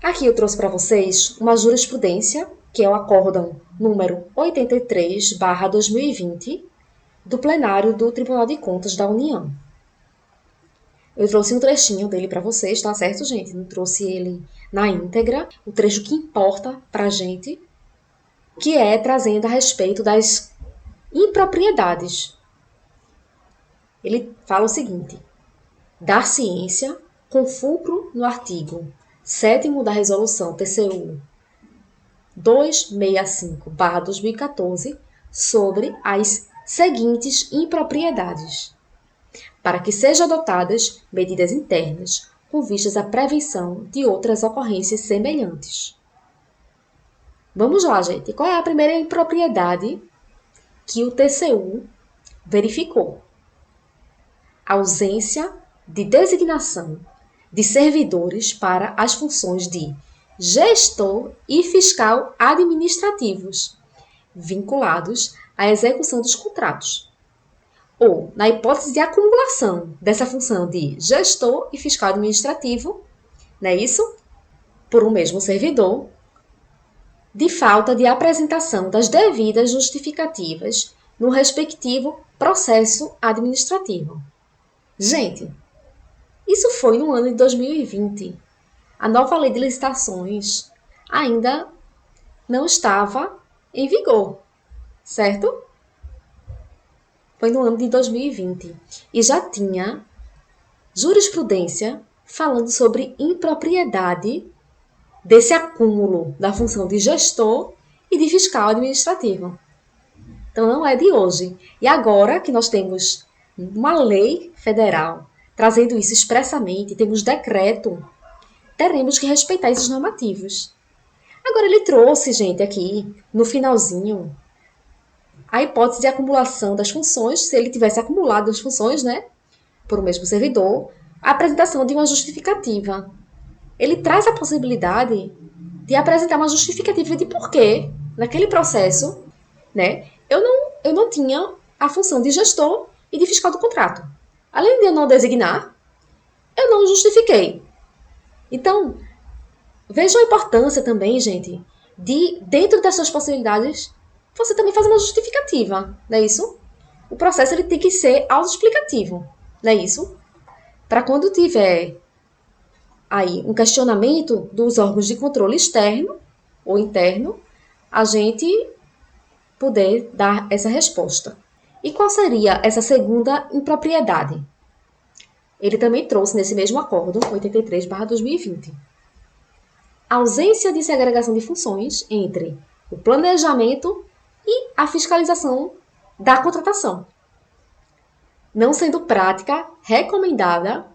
Aqui eu trouxe para vocês uma jurisprudência, que é o acórdão número 83/2020, do plenário do Tribunal de Contas da União. Eu trouxe um trechinho dele para vocês, tá certo, gente? Não trouxe ele na íntegra, o trecho que importa para a gente, que é trazendo a respeito das impropriedades. Ele fala o seguinte: dar ciência, com fulcro no artigo 7º da Resolução TCU 265/2014, sobre as seguintes impropriedades, para que sejam adotadas medidas internas com vistas à prevenção de outras ocorrências semelhantes. Vamos lá, gente. Qual é a primeira impropriedade que o TCU verificou? Ausência de designação de servidores para as funções de gestor e fiscal administrativos, vinculados à execução dos contratos. Ou, na hipótese de acumulação dessa função de gestor e fiscal administrativo, não é isso? Por um mesmo servidor, de falta de apresentação das devidas justificativas no respectivo processo administrativo. Gente, isso foi no ano de 2020. A nova lei de licitações ainda não estava em vigor, certo? Foi no ano de 2020 e já tinha jurisprudência falando sobre impropriedade desse acúmulo da função de gestor e de fiscal administrativo. Então não é de hoje. E agora que nós temos uma lei federal trazendo isso expressamente, temos decreto, teremos que respeitar esses normativos. Agora ele trouxe, gente, aqui no finalzinho, a hipótese de acumulação das funções, se ele tivesse acumulado as funções, né, por um mesmo servidor, a apresentação de uma justificativa. Ele traz a possibilidade de apresentar uma justificativa de porquê, naquele processo, né, eu não tinha a função de gestor e de fiscal do contrato. Além de eu não designar, eu não justifiquei. Então, vejam a importância também, gente, de, dentro das suas possibilidades, você também fazer uma justificativa, não é isso? O processo ele tem que ser autoexplicativo, não é isso? Para quando tiver aí um questionamento dos órgãos de controle externo ou interno, a gente poder dar essa resposta. E qual seria essa segunda impropriedade? Ele também trouxe nesse mesmo acórdão, 83/2020. Ausência de segregação de funções entre o planejamento e a fiscalização da contratação, não sendo prática recomendada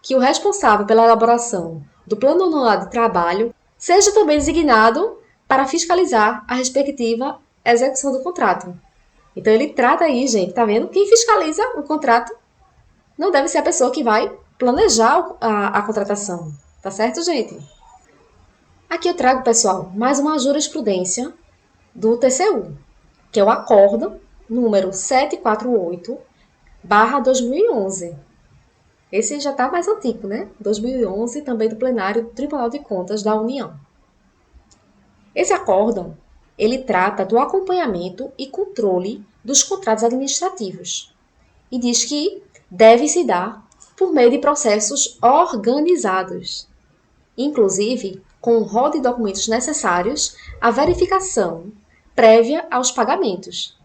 que o responsável pela elaboração do plano anual de trabalho seja também designado para fiscalizar a respectiva execução do contrato. Então ele trata aí, gente, tá vendo? Quem fiscaliza o contrato não deve ser a pessoa que vai planejar a contratação, tá certo, gente? Aqui eu trago, pessoal, mais uma jurisprudência do TCU, que é o acórdão número 748/2011. Esse já está mais antigo, né? 2011, também do plenário do Tribunal de Contas da União. Esse acórdão, ele trata do acompanhamento e controle dos contratos administrativos e diz que deve se dar por meio de processos organizados, inclusive com o rol de documentos necessários à verificação prévia aos pagamentos,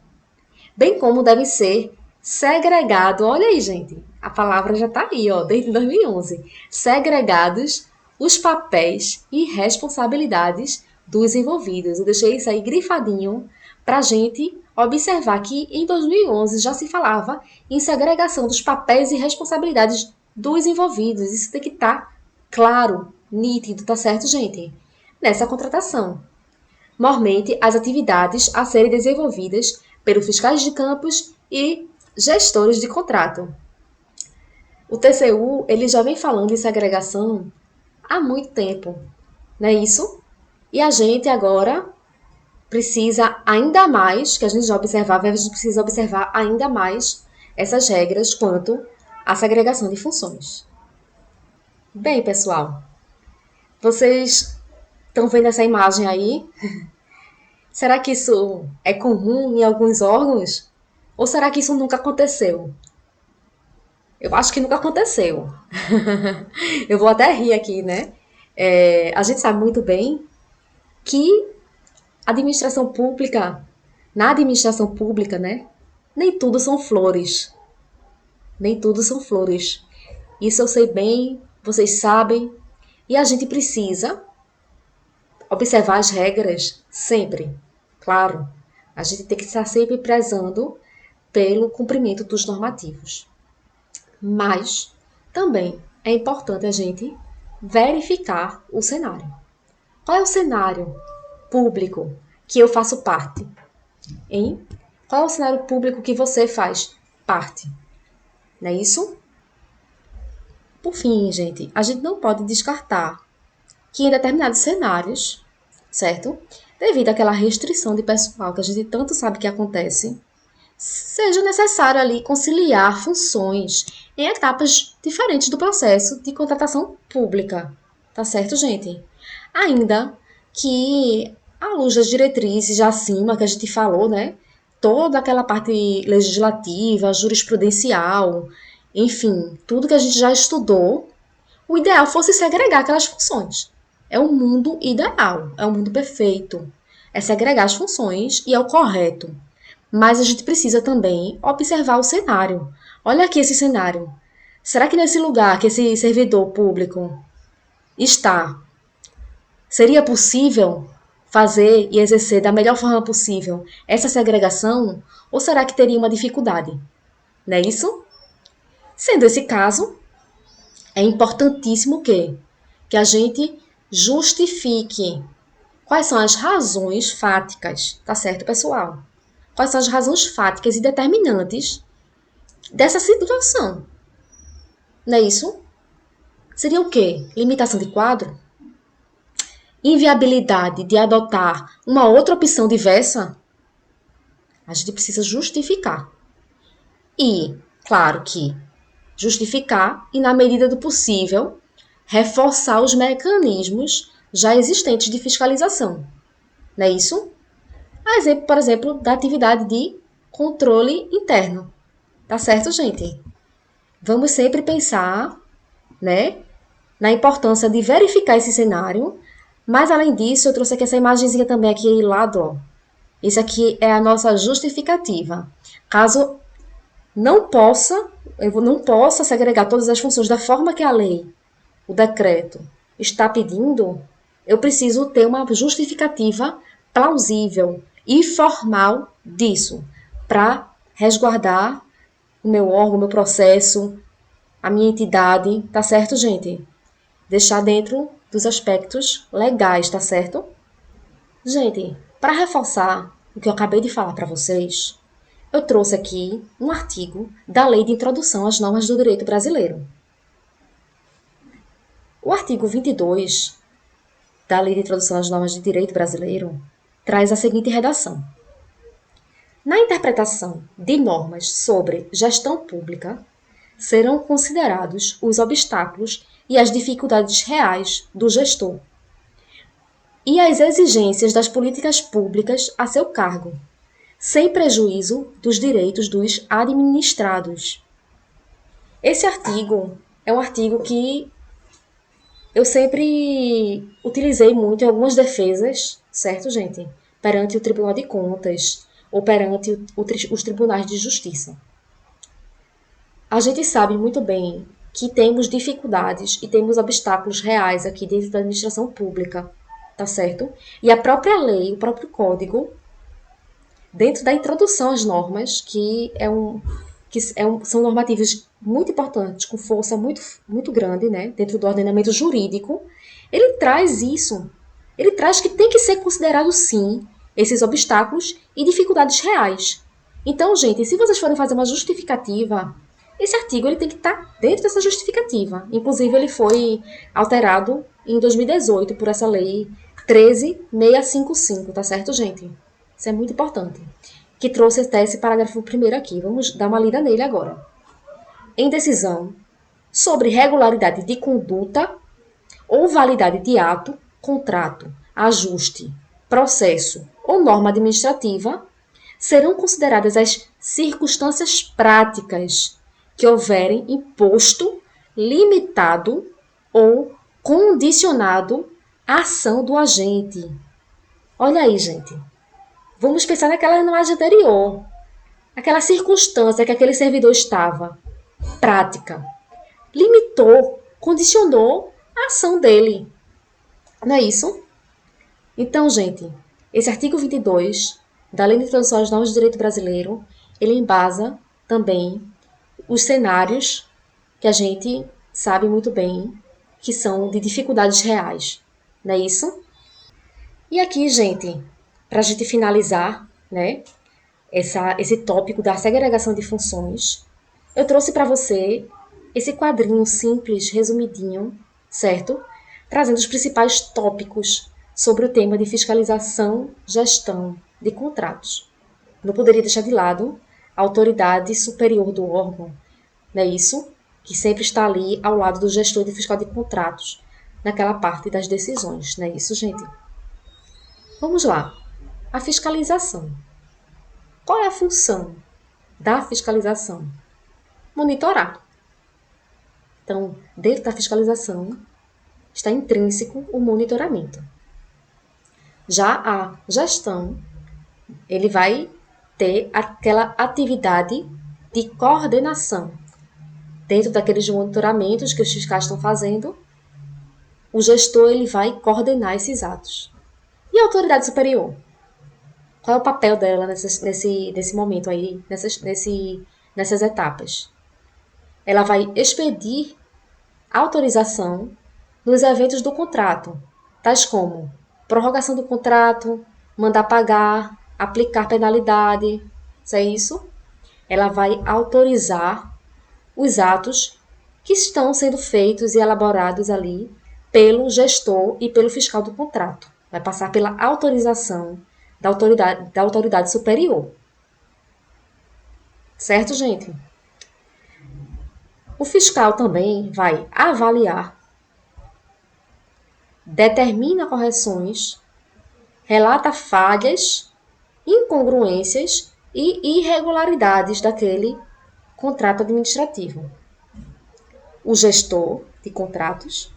bem como devem ser segregados, olha aí, gente, a palavra já está aí, ó, desde 2011, segregados os papéis e responsabilidades dos envolvidos. Eu deixei isso aí grifadinho para a gente observar que em 2011 já se falava em segregação dos papéis e responsabilidades dos envolvidos. Isso tem que estar claro, nítido, tá certo, gente? Nessa contratação. Mormente, as atividades a serem desenvolvidas pelos fiscais de campos e gestores de contrato. O TCU ele já vem falando em segregação há muito tempo, não é isso? E a gente agora precisa ainda mais, que a gente já observava, a gente precisa observar ainda mais essas regras quanto à segregação de funções. Bem, pessoal, vocês estão vendo essa imagem aí? Será que isso é comum em alguns órgãos? Ou será que isso nunca aconteceu? Eu acho que nunca aconteceu. Eu vou até rir aqui, né? A gente sabe muito bem que administração pública, na administração pública, né? Nem tudo são flores. Nem tudo são flores. Isso eu sei bem, vocês sabem. E a gente precisa observar as regras sempre. Claro, a gente tem que estar sempre prezando pelo cumprimento dos normativos. Mas também é importante a gente verificar o cenário. Qual é o cenário público que eu faço parte? Hein? Qual é o cenário público que você faz parte? Não é isso? Por fim, gente, a gente não pode descartar que em determinados cenários, certo? Devido àquela restrição de pessoal que a gente tanto sabe que acontece, seja necessário ali conciliar funções em etapas diferentes do processo de contratação pública. Tá certo, gente? Ainda que, à luz das diretrizes já acima que a gente falou, né? Toda aquela parte legislativa, jurisprudencial, enfim, tudo que a gente já estudou, o ideal fosse segregar aquelas funções. É um mundo ideal, é um mundo perfeito. É segregar as funções e é o correto. Mas a gente precisa também observar o cenário. Olha aqui esse cenário. Será que nesse lugar que esse servidor público está, seria possível fazer e exercer da melhor forma possível essa segregação? Ou será que teria uma dificuldade? Não é isso? Sendo esse caso, é importantíssimo que a gente justifique quais são as razões fáticas, tá certo, pessoal? Quais são as razões fáticas e determinantes dessa situação. Não é isso? Seria o quê? Limitação de quadro? Inviabilidade de adotar uma outra opção diversa? A gente precisa justificar. E, claro que justificar e, na medida do possível, reforçar os mecanismos já existentes de fiscalização. Não é isso? A exemplo, por exemplo, da atividade de controle interno. Tá certo, gente? Vamos sempre pensar, né, na importância de verificar esse cenário. Mas, além disso, eu trouxe aqui essa imagenzinha também aqui ao lado, ó. Isso aqui é a nossa justificativa. Caso eu não possa segregar todas as funções da forma que a lei, o decreto, está pedindo, eu preciso ter uma justificativa plausível e formal disso, para resguardar o meu órgão, o meu processo, a minha entidade, tá certo, gente? Deixar dentro dos aspectos legais, tá certo? Gente, para reforçar o que eu acabei de falar para vocês, eu trouxe aqui um artigo da Lei de Introdução às Normas do Direito Brasileiro. O artigo 22 da Lei de Introdução às Normas de Direito Brasileiro traz a seguinte redação. Na interpretação de normas sobre gestão pública, serão considerados os obstáculos e as dificuldades reais do gestor e as exigências das políticas públicas a seu cargo, sem prejuízo dos direitos dos administrados. Esse artigo é um artigo que eu sempre utilizei muito em algumas defesas, certo, gente? Perante o Tribunal de Contas ou perante os tribunais de justiça. A gente sabe muito bem que temos dificuldades e temos obstáculos reais aqui dentro da administração pública, tá certo? E a própria lei, o próprio código, dentro da introdução às normas, são normativas muito importantes, com força muito grande, né, dentro do ordenamento jurídico, ele traz isso. Ele traz que tem que ser considerado, sim, esses obstáculos e dificuldades reais. Então, gente, se vocês forem fazer uma justificativa, esse artigo ele tem que estar dentro dessa justificativa. Inclusive, ele foi alterado em 2018 por essa lei 13655, tá certo, gente? Isso é muito importante. Que trouxe até esse parágrafo primeiro aqui. Vamos dar uma lida nele agora. Em decisão sobre regularidade de conduta ou validade de ato, contrato, ajuste, processo ou norma administrativa, serão consideradas as circunstâncias práticas que houverem imposto, limitado ou condicionado a ação do agente. Olha aí, gente. Vamos pensar naquela imagem anterior. Aquela circunstância que aquele servidor estava. Prática. Limitou, condicionou a ação dele. Não é isso? Então, gente, esse artigo 22 da Lei de Introdução às Normas do Direito Brasileiro, ele embasa também os cenários que a gente sabe muito bem que são de dificuldades reais. Não é isso? E aqui, gente, para a gente finalizar, né, esse tópico da segregação de funções, eu trouxe para você esse quadrinho simples, resumidinho, certo? Trazendo os principais tópicos sobre o tema de fiscalização, gestão de contratos. Não poderia deixar de lado a autoridade superior do órgão, não é isso? Que sempre está ali ao lado do gestor e do fiscal de contratos, naquela parte das decisões, não é isso, gente? Vamos lá. A fiscalização. Qual é a função da fiscalização? Monitorar. Então, dentro da fiscalização, está intrínseco o monitoramento. Já a gestão, ele vai ter aquela atividade de coordenação. Dentro daqueles monitoramentos que os fiscais estão fazendo, o gestor ele vai coordenar esses atos. E a autoridade superior? Qual é o papel dela nesse momento aí, nessas etapas? Ela vai expedir autorização nos eventos do contrato, tais como prorrogação do contrato, mandar pagar, aplicar penalidade, isso é isso? Ela vai autorizar os atos que estão sendo feitos e elaborados ali pelo gestor e pelo fiscal do contrato. Vai passar pela autorização da autoridade superior. Certo, gente? O fiscal também vai avaliar, determina correções, relata falhas, incongruências e irregularidades daquele contrato administrativo. O gestor de contratos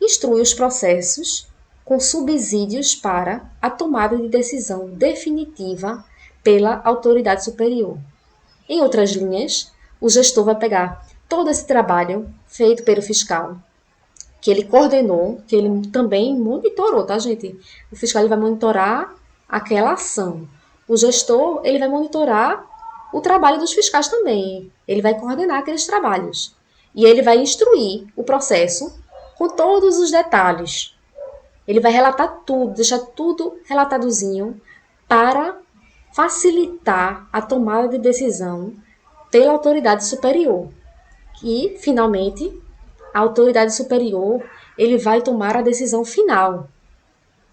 instrui os processos com subsídios para a tomada de decisão definitiva pela autoridade superior. Em outras linhas, o gestor vai pegar todo esse trabalho feito pelo fiscal, que ele coordenou, que ele também monitorou, tá, gente? O fiscal ele vai monitorar aquela ação. O gestor ele vai monitorar o trabalho dos fiscais também. Ele vai coordenar aqueles trabalhos. E ele vai instruir o processo com todos os detalhes. Ele vai relatar tudo, deixar tudo relatadozinho para facilitar a tomada de decisão pela autoridade superior. E, finalmente, a autoridade superior ele vai tomar a decisão final.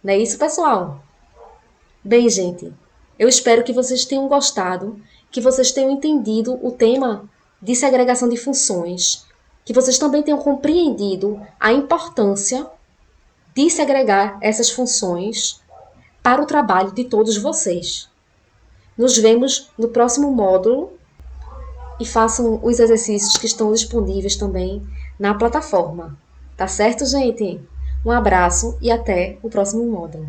Não é isso, pessoal? Bem, gente, eu espero que vocês tenham gostado, que vocês tenham entendido o tema de segregação de funções, que vocês também tenham compreendido a importância de segregar essas funções para o trabalho de todos vocês. Nos vemos no próximo módulo e façam os exercícios que estão disponíveis também na plataforma. Tá certo, gente? Um abraço e até o próximo módulo.